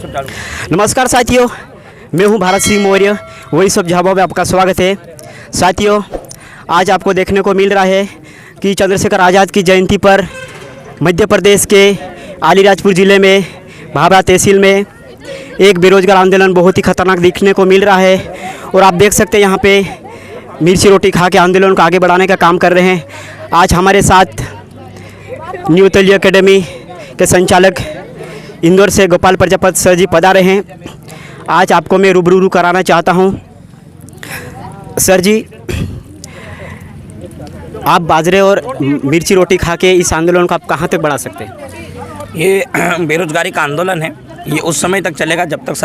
नमस्कार साथियों, मैं हूं भारत सिंह मौर्य। वही सब झाबा में आपका स्वागत है। साथियों, आज आपको देखने को मिल रहा है कि चंद्रशेखर आज़ाद की जयंती पर मध्य प्रदेश के अलीराजपुर ज़िले में भाभरा तहसील में एक बेरोजगार आंदोलन बहुत ही खतरनाक देखने को मिल रहा है। और आप देख सकते हैं यहाँ पे मिर्ची रोटी खा के आंदोलन को आगे बढ़ाने का काम कर रहे हैं। आज हमारे साथ न्यू तली एकेडमी के संचालक इंदौर से गोपाल प्रजापति सर जी पधारे हैं। आज आपको मैं रूबरू कराना चाहता हूं। सर जी, आप बाजरे और मिर्ची रोटी खा के इस आंदोलन को आप कहां तक बढ़ा सकते हैं? ये बेरोजगारी का आंदोलन है। ये उस समय तक चलेगा जब तक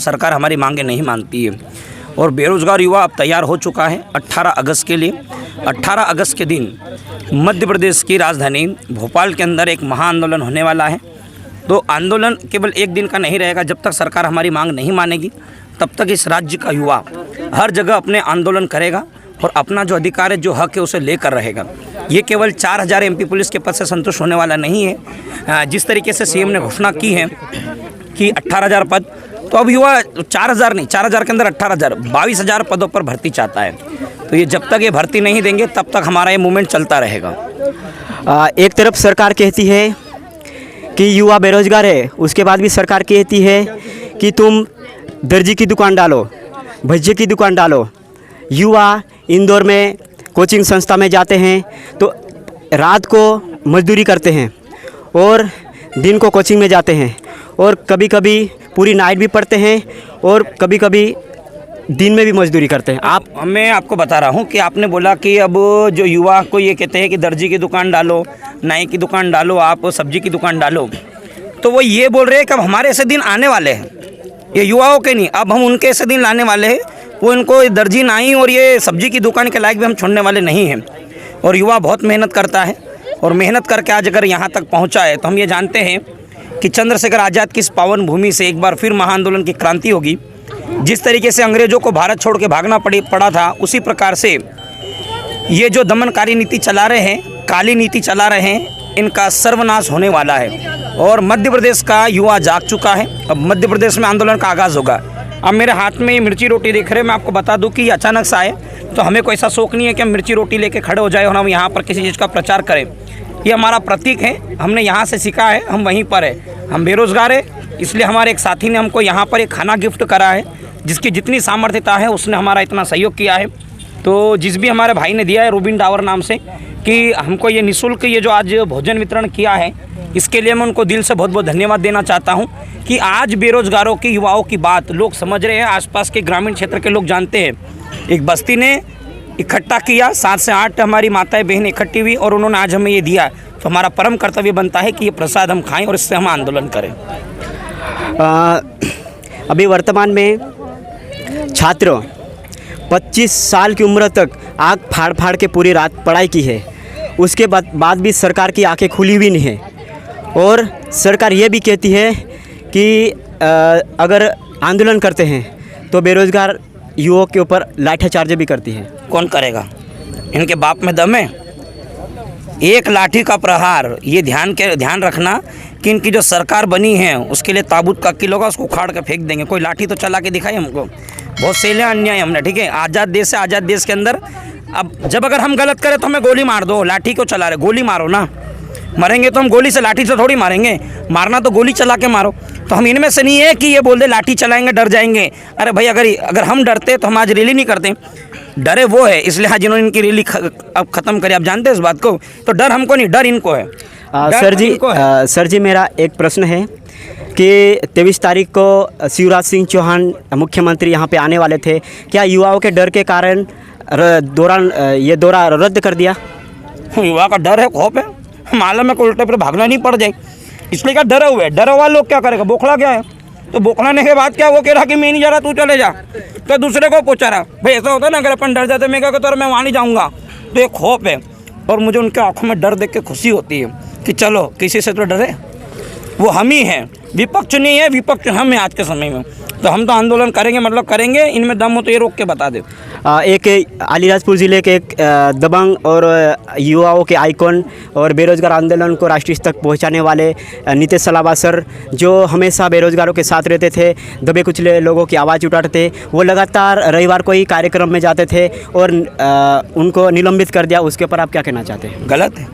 सरकार हमारी मांगें नहीं मानती है। और बेरोजगार युवा अब तैयार हो चुका है 18 अगस्त के लिए। 18 अगस्त के दिन मध्य प्रदेश की राजधानी भोपाल के अंदर एक महाआंदोलन होने वाला है। तो आंदोलन केवल एक दिन का नहीं रहेगा। जब तक सरकार हमारी मांग नहीं मानेगी तब तक इस राज्य का युवा हर जगह अपने आंदोलन करेगा और अपना जो अधिकार है, जो हक है, उसे लेकर रहेगा। ये केवल 4000 एमपी पुलिस के पद से संतुष्ट होने वाला नहीं है। जिस तरीके से सीएम ने घोषणा की है कि 18,000 पद, तो अब युवा 4000 नहीं, 4000 के अंदर 18,000, 22,000 पदों पर भर्ती चाहता है। तो ये जब तक ये भर्ती नहीं देंगे तब तक हमारा ये मूवमेंट चलता रहेगा। एक तरफ सरकार कहती है कि युवा बेरोजगार है, उसके बाद भी सरकार कहती है कि तुम दर्जी की दुकान डालो, भज्जे की दुकान डालो। युवा इंदौर में कोचिंग संस्था में जाते हैं तो रात को मजदूरी करते हैं और दिन को कोचिंग में जाते हैं और कभी कभी पूरी नाइट भी पढ़ते हैं और कभी कभी दिन में भी मजदूरी करते हैं। मैं आपको बता रहा हूँ कि आपने बोला कि अब जो युवा को ये कहते हैं कि दर्जी की दुकान डालो, नाई की दुकान डालो, आप सब्जी की दुकान डालो, तो वो ये बोल रहे हैं कि अब हमारे ऐसे दिन आने वाले हैं। ये युवाओं के नहीं, अब हम उनके ऐसे दिन लाने वाले हैं। वो इनको दर्जी, नाई और ये सब्जी की दुकान के लायक भी हम छोड़ने वाले नहीं हैं। और युवा बहुत मेहनत करता है और मेहनत करके आज अगर यहाँ तक पहुँचा है तो हम ये जानते हैं कि चंद्रशेखर आज़ाद की इस पावन भूमि से एक बार फिर महाआंदोलन की क्रांति होगी। जिस तरीके से अंग्रेज़ों को भारत छोड़ के भागना पड़ा था, उसी प्रकार से ये जो दमनकारी नीति चला रहे हैं, काली नीति चला रहे हैं, इनका सर्वनाश होने वाला है। और मध्य प्रदेश का युवा जाग चुका है। अब मध्य प्रदेश में आंदोलन का आगाज़ होगा। अब मेरे हाथ में ये मिर्ची रोटी देख रहे हैं। मैं आपको बता दूं कि ये अचानक से आए, तो हमें कोई ऐसा शौक नहीं है कि हम मिर्ची रोटी लेके खड़े हो जाए और हम यहाँ पर किसी चीज़ का प्रचार करें। ये हमारा प्रतीक है, हमने यहाँ से सीखा है, हम वहीं पर है। हम बेरोज़गार है, इसलिए हमारे एक साथी ने हमको यहाँ पर एक खाना गिफ्ट करा है, जिसकी जितनी सामर्थ्यता है उसने हमारा इतना सहयोग किया है। तो जिस भी हमारे भाई ने दिया है रूबिन डावर नाम से, कि हमको ये निःशुल्क ये जो आज भोजन वितरण किया है, इसके लिए मैं उनको दिल से बहुत बहुत धन्यवाद देना चाहता हूँ कि आज बेरोज़गारों की, युवाओं की बात लोग समझ रहे हैं। आसपास के ग्रामीण क्षेत्र के लोग जानते हैं। एक बस्ती ने इकट्ठा किया, 7 से 8 हमारी माताएं बहनें इकट्ठी हुई और उन्होंने आज हमें ये दिया। तो हमारा परम कर्तव्य बनता है कि ये प्रसाद हम खाएँ और इससे हम आंदोलन करें। अभी वर्तमान में छात्र 25 साल की उम्र तक आग फाड़ फाड़ के पूरी रात पढ़ाई की है। उसके बाद भी सरकार की आंखें खुली हुई नहीं है। और सरकार ये भी कहती है कि अगर आंदोलन करते हैं तो बेरोजगार युवकों के ऊपर लाठीचार्ज भी करती है। कौन करेगा? इनके बाप में दम है? एक लाठी का प्रहार, ये ध्यान रखना कि इनकी जो सरकार बनी है उसके लिए ताबूत का किलो होगा, उसको उखाड़ कर फेंक देंगे। कोई लाठी तो चला के दिखाई हमको। बहुत सैले अन्याय हमने, ठीक है। आज़ाद देश है, आज़ाद देश के अंदर अब जब अगर हम गलत करें तो हमें गोली मार दो। लाठी क्यों चला रहे? गोली मारो ना। मरेंगे तो हम गोली से, लाठी से थोड़ी मारेंगे। मारना तो गोली चला के मारो। तो हम इनमें से नहीं है कि ये बोल दे लाठी चलाएंगे डर जाएंगे। अरे भाई, अगर हम डरते तो हम आज रैली नहीं करते। डरे वो है, इसलिए आज इन्होंने इनकी रैली अब ख़त्म करी। आप जानते हैं इस बात को। तो डर हमको नहीं, डर इनको है। सर जी मेरा एक प्रश्न है कि 23 तारीख को शिवराज सिंह चौहान मुख्यमंत्री यहाँ पे आने वाले थे। क्या युवाओं के डर के कारण ये दौरा रद्द कर दिया? युवा का डर है, खौफ है, मालूम है को उल्टे पर भागना नहीं पड़ जाए, इसलिए क्या डरे हुए। डरा हुआ लोग क्या करेगा? बौखला क्या है? तो बौखलाने के बाद क्या वो कह रहा कि मैं नहीं जा रहा, तू चले जा, तो दूसरे को पूछा रहा। भाई ऐसा होता है ना, अगर अपन डर जाते, मैं क्या कहता मैं वहाँ नहीं जाऊँगा। तो एक खौफ है। और मुझे उनके आँखों में डर देख के खुशी होती है कि चलो किसी से तो डरे, वो हम ही हैं। विपक्ष नहीं है, विपक्ष हम हैं आज के समय में। तो हम तो आंदोलन करेंगे, मतलब करेंगे, इनमें दम हो तो ये रोक के बता दे। एक अलीराजपुर ज़िले के एक दबंग और युवाओं के आइकॉन और बेरोजगार आंदोलन को राष्ट्रीय स्तर तक पहुंचाने वाले नीतीश सलाबा सर, जो हमेशा बेरोजगारों के साथ रहते थे, दबे कुचले लोगों की आवाज़ उठाते थे, वो लगातार रविवार को ही कार्यक्रम में जाते थे और उनको निलंबित कर दिया। उसके ऊपर आप क्या कहना चाहते हैं? गलत है,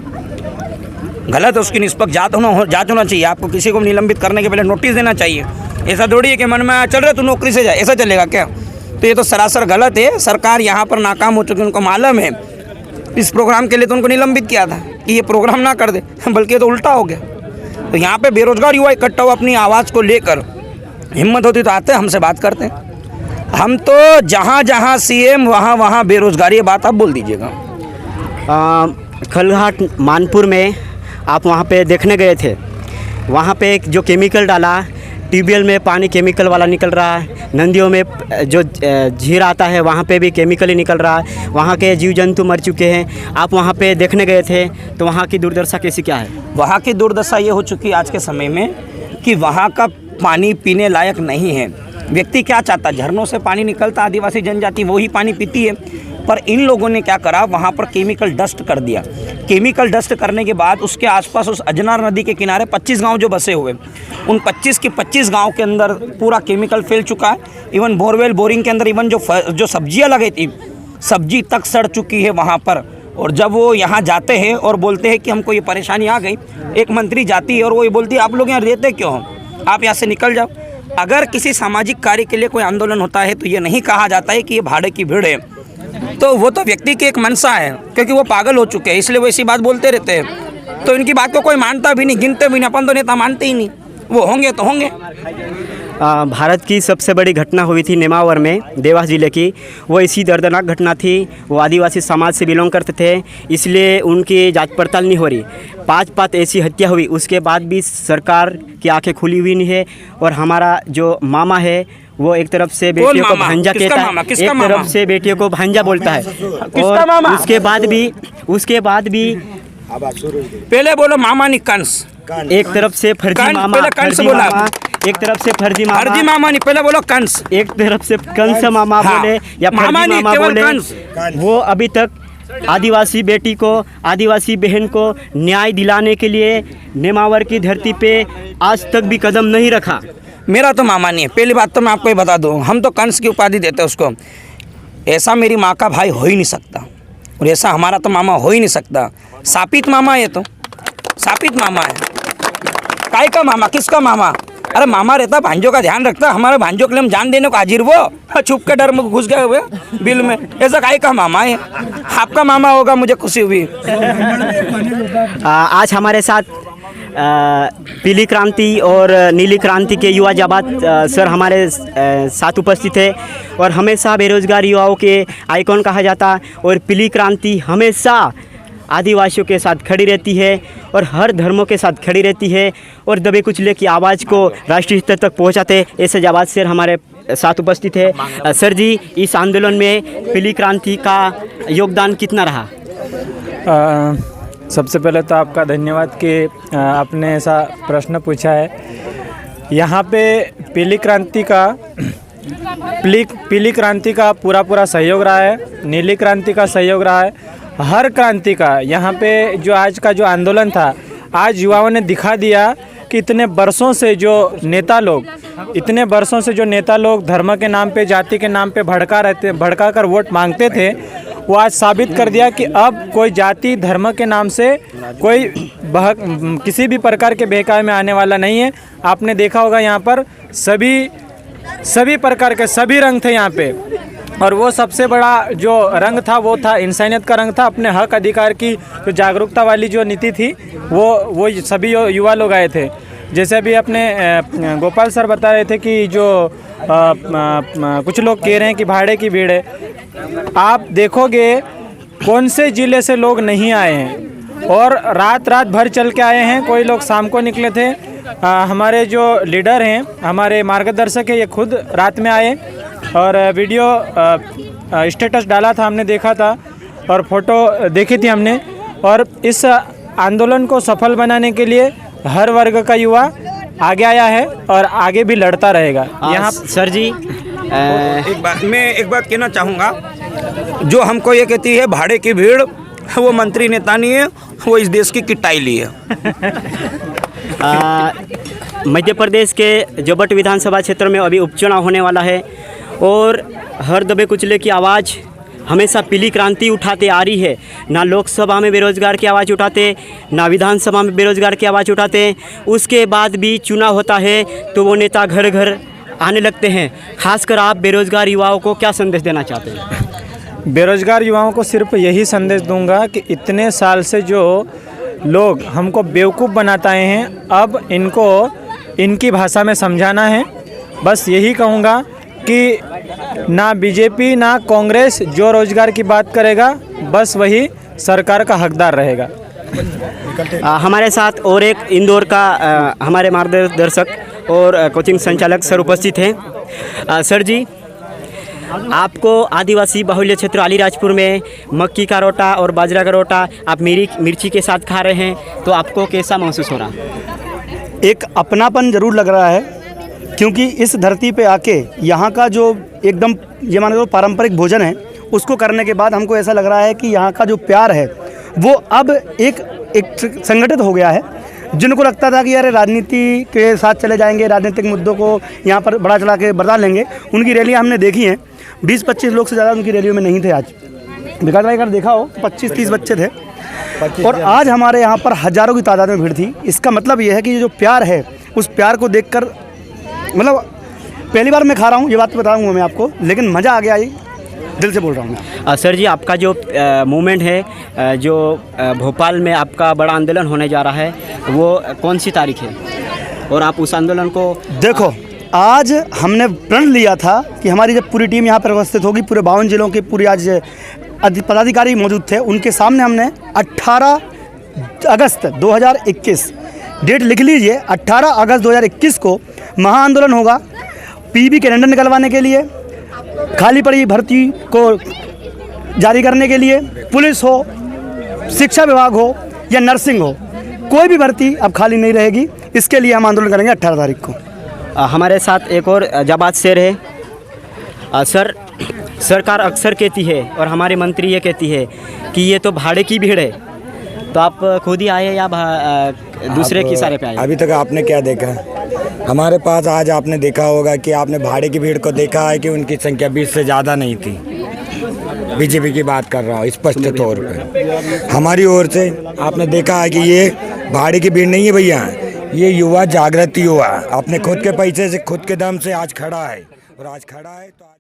गलत है। उसकी निष्पक्ष जांच होना चाहिए। आपको किसी को निलंबित करने के पहले नोटिस देना चाहिए। ऐसा थोड़ी है कि मन में चल रहा तू नौकरी से जा, ऐसा चलेगा क्या? तो ये तो सरासर गलत है। सरकार यहाँ पर नाकाम हो चुकी है, उनको मालूम है। इस प्रोग्राम के लिए तो उनको निलंबित किया था कि ये प्रोग्राम ना कर दे, बल्कि ये तो उल्टा हो गया। तो यहाँ पे बेरोजगार युवा इकट्ठा हुआ अपनी आवाज़ को लेकर, हिम्मत होती तो आते, हमसे बात करते। हम तो जहाँ जहाँ सीएम वहाँ वहाँ बेरोजगारी, ये बात आप बोल दीजिएगा। खलघाट मानपुर में आप वहाँ पे देखने गए थे, वहाँ पे एक जो केमिकल डाला, ट्यूबवेल में पानी केमिकल वाला निकल रहा है, नदियों में जो झीर आता है वहाँ पे भी केमिकल ही निकल रहा है, वहाँ के जीव जंतु मर चुके हैं। आप वहाँ पे देखने गए थे, तो वहाँ की दुर्दशा कैसी क्या है? वहाँ की दुर्दशा ये हो चुकी है आज के समय में कि वहाँ का पानी पीने लायक नहीं है। व्यक्ति क्या चाहता, झरनों से पानी निकलता, आदिवासी जनजाति वही पानी पीती है। पर इन लोगों ने क्या करा, वहाँ पर केमिकल डस्ट कर दिया। केमिकल डस्ट करने के बाद उसके आसपास उस अजनार नदी के किनारे 25 गांव जो बसे हुए, उन 25 के 25 गांव के अंदर पूरा केमिकल फैल चुका है। इवन बोरवेल बोरिंग के अंदर इवन जो सब्जियां लगी थी, सब्जी तक सड़ चुकी है वहाँ पर। और जब वो यहाँ जाते हैं और बोलते हैं कि हमको ये परेशानी आ गई, एक मंत्री जाती है और वो ये बोलती है आप लोग यहाँ रहते क्यों हो, आप यहाँ से निकल जाओ। अगर किसी सामाजिक कार्य के लिए कोई आंदोलन होता है तो ये नहीं कहा जाता है कि ये भाड़े की भीड़ है। तो वो तो व्यक्ति की एक मनसा है, क्योंकि वो पागल हो चुके हैं, इसलिए वो ऐसी बात बोलते रहते हैं। तो इनकी बात को कोई मानता भी नहीं, गिनते भी नहीं। अपन तो नेता मानते ही नहीं, वो होंगे तो होंगे। भारत की सबसे बड़ी घटना हुई थी नेमावर में, देवास ज़िले की। वो इसी दर्दनाक घटना थी। वो आदिवासी समाज से बिलोंग करते थे, इसलिए उनकी जांच पड़ताल नहीं हो रही। 5 ऐसी हत्या हुई, उसके बाद भी सरकार की आंखें खुली हुई नहीं है। और हमारा जो मामा है वो एक तरफ से बेटियों को भांजा कहता है, एक तरफ से बेटियों को भांजा बोलता है। और उसके बाद भी पहले बोलो मामा नहीं कंस, एक तरफ से फर्जी मामा, एक तरफ से फर्जी मामा नहीं, पहले बोलो कंस, एक तरफ से कंस मामा बोले या फर्जी मामा बोले। वो अभी तक आदिवासी बेटी को, आदिवासी बहन को न्याय दिलाने के लिए नेमावर की धरती पे आज तक भी कदम नहीं रखा। मेरा तो मामा नहीं है, पहली बात तो मैं आपको ये बता दूँ, हम तो कंस की उपाधि देते हैं उसको। ऐसा मेरी माँ का भाई हो ही नहीं सकता, और ऐसा हमारा तो मामा हो ही नहीं सकता। सापित मामा है, तो सापित मामा है। काय का मामा, किसका मामा? अरे मामा रहता भांजों का ध्यान रखता, हमारे भांजों के लिए हम जान देने को हाजिर, वो छुप के डर में घुस गए हुए बिल में। ऐसा काय का मामा है? आपका मामा होगा, मुझे खुशी हुई। आज हमारे साथ पीली क्रांति और नीली क्रांति के युवा जाबाज सर हमारे साथ उपस्थित है। और हमेशा बेरोजगार युवाओं के आइकॉन कहा जाता, और पीली क्रांति हमेशा आदिवासियों के साथ खड़ी रहती है और हर धर्मों के साथ खड़ी रहती है, और दबे कुचले की आवाज़ को राष्ट्रीय स्तर तक पहुंचाते। ऐसे जाबाज सर हमारे साथ उपस्थित है। सर जी, इस आंदोलन में पीली क्रांति का योगदान कितना रहा? सबसे पहले तो आपका धन्यवाद कि आपने ऐसा प्रश्न पूछा है। यहाँ पे पीली क्रांति का पूरा सहयोग रहा है, नीली क्रांति का सहयोग रहा है, हर क्रांति का। यहाँ पे जो आज का जो आंदोलन था, आज युवाओं ने दिखा दिया कि इतने वर्षों से जो नेता लोग धर्म के नाम पे, जाति के नाम पे भड़का कर वोट मांगते थे, वो आज साबित कर दिया कि अब कोई जाति धर्म के नाम से कोई किसी भी प्रकार के बहकावे में आने वाला नहीं है। आपने देखा होगा यहाँ पर सभी प्रकार के सभी रंग थे यहाँ पे, और वो सबसे बड़ा जो रंग था वो था इंसानियत का रंग था। अपने हक अधिकार की जो जागरूकता वाली जो नीति थी वो सभी युवा लोग आए थे। जैसे अभी अपने गोपाल सर बता रहे थे कि जो कुछ लोग कह रहे हैं कि भाड़े की भीड़ है। आप देखोगे कौन से ज़िले से लोग नहीं आए हैं, और रात भर चल के आए हैं। कोई लोग शाम को निकले थे। हमारे जो लीडर हैं, हमारे मार्गदर्शक है, ये खुद रात में आए और वीडियो स्टेटस डाला था, हमने देखा था और फोटो देखी थी हमने। और इस आंदोलन को सफल बनाने के लिए हर वर्ग का युवा आगे आया है और आगे भी लड़ता रहेगा। यहाँ सर जी मैं एक बात कहना चाहूँगा, जो हमको ये कहती है भाड़े की भीड़, वो मंत्री नेता नहीं है, वो इस देश की किटाइली है। मध्य प्रदेश के जोबट विधानसभा क्षेत्र में अभी उपचुनाव होने वाला है और हर दबे कुचले की आवाज़ हमेशा पीली क्रांति उठाते आ रही है। ना लोकसभा में बेरोजगार की आवाज़ उठाते, ना विधानसभा में बेरोजगार की आवाज़ उठाते। उसके बाद भी चुनाव होता है तो वो नेता घर घर आने लगते हैं। खासकर आप बेरोजगार युवाओं को क्या संदेश देना चाहते हैं? बेरोजगार युवाओं को सिर्फ यही संदेश दूंगा कि इतने साल से जो लोग हमको बेवकूफ़ बनाते आए हैं, अब इनको इनकी भाषा में समझाना है। बस यही कहूँगा कि ना बीजेपी ना कांग्रेस जो रोजगार की बात करेगा, बस वही सरकार का हकदार रहेगा। हमारे साथ और एक इंदौर का हमारे मार्गदर्शक और कोचिंग संचालक सर उपस्थित हैं। सर जी, आपको आदिवासी बाहुल्य क्षेत्र अलीराजपुर में मक्की का रोटा और बाजरा का रोटा आप मिर्ची के साथ खा रहे हैं, तो आपको कैसा महसूस हो रहा है? एक अपनापन ज़रूर लग रहा है, क्योंकि इस धरती पे आके यहाँ का जो एकदम ये मान लो पारंपरिक भोजन है, उसको करने के बाद हमको ऐसा लग रहा है कि यहाँ का जो प्यार है वो अब एक संगठित हो गया है। जिनको लगता था कि यार राजनीति के साथ चले जाएंगे, राजनीतिक मुद्दों को यहाँ पर बढ़ा चढ़ा के बता लेंगे, उनकी रैलियाँ हमने देखी हैं। 20-25 लोग से ज़्यादा उनकी रैलियों में नहीं थे। आज विकास भाई अगर देखा हो तो 25-30 बच्चे थे और आज हमारे यहाँ पर हज़ारों की तादाद में भीड़ थी। इसका मतलब ये है कि ये जो प्यार है, उस प्यार को देखकर, मतलब पहली बार मैं खा रहा हूँ, ये बात बताऊँगा मैं आपको, लेकिन मज़ा आ गया, दिल से बोल रहा हूँ मैं। सर जी, आपका जो मूवमेंट है, जो भोपाल में आपका बड़ा आंदोलन होने जा रहा है, वो कौन सी तारीख है और आप उस आंदोलन को देखो, आज हमने प्रण लिया था कि हमारी जब पूरी टीम यहाँ पर उपस्थित होगी, पूरे 52 जिलों के पूरे आज पदाधिकारी मौजूद थे, उनके सामने हमने 18 अगस्त 2021 डेट लिख लीजिए, 18 अगस्त 2021 को महाआंदोलन होगा पीबी कैलेंडर निकलवाने के लिए, खाली पड़ी भर्ती को जारी करने के लिए। पुलिस हो, शिक्षा विभाग हो या नर्सिंग हो, कोई भी भर्ती अब खाली नहीं रहेगी। इसके लिए हम आंदोलन करेंगे 18 तारीख को। हमारे साथ एक और जाबाज शेर है। सर, सरकार अक्सर कहती है और हमारे मंत्री ये कहती है कि ये तो भाड़े की भीड़ है, तो आप खुद ही आए या दूसरे के इशारे पे आए? अभी तक आपने क्या देखा? हमारे पास आज आपने देखा होगा कि आपने भाड़े की भीड़ को देखा है कि उनकी संख्या 20 से ज़्यादा नहीं थी। बीजेपी की बात कर रहा हूँ स्पष्ट तौर पर। हमारी ओर से आपने देखा है कि ये भाड़े की भीड़ नहीं है भैया, ये युवा जागृत युवा अपने खुद के पैसे से खुद के दम से आज खड़ा है और आज खड़ा है तो